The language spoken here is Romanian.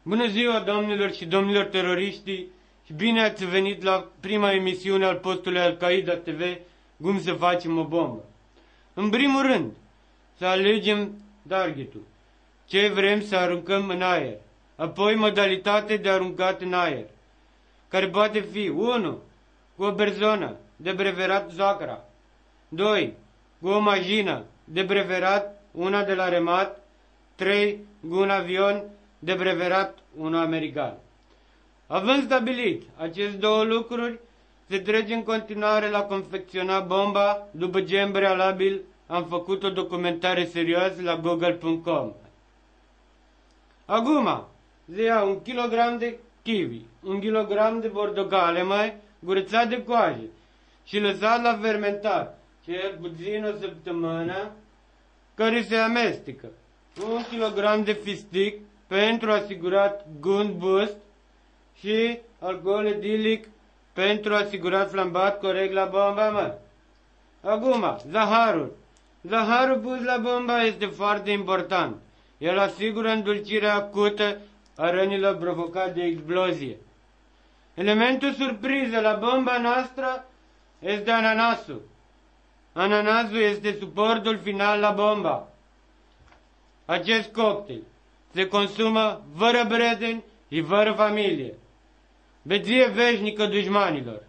Bună ziua, doamnelor și domnilor teroriști, și bine ați venit la prima emisiune al postului Al-Qaeda TV, cum să facem o bombă. În primul rând, să alegem targetul, ce vrem să aruncăm în aer, apoi modalitate de aruncat în aer, care poate fi 1. Cu o persoană, de preferat zoacra, 2. Cu o mașină, de preferat una de la remat, 3. Cu un avion, de preferat unul american. Având stabilit aceste două lucruri, se trece în continuare la confecționa bomba, după ce în prealabil am făcut o documentare serioasă la google.com. Acum, se ia 1 kg de kiwi, 1 kg de portocale mai curățat de coajă și lăsat la fermentat, cel puțin o săptămână, care se amestecă. 1 kg de fistic pentru asigurat gust boost și alcool etilic pentru asigurat flambat corect la bomba, mă. Acum, zaharul. Zaharul pus la bomba este foarte important. El asigură îndulcirea acută a rănilor provocate de explozie. Elementul surpriză la bomba noastră este ananasul. Ananasul este suportul final la bomba. Acest cocktail se consumă fără prieteni și fără familie. Beție veșnică dușmanilor.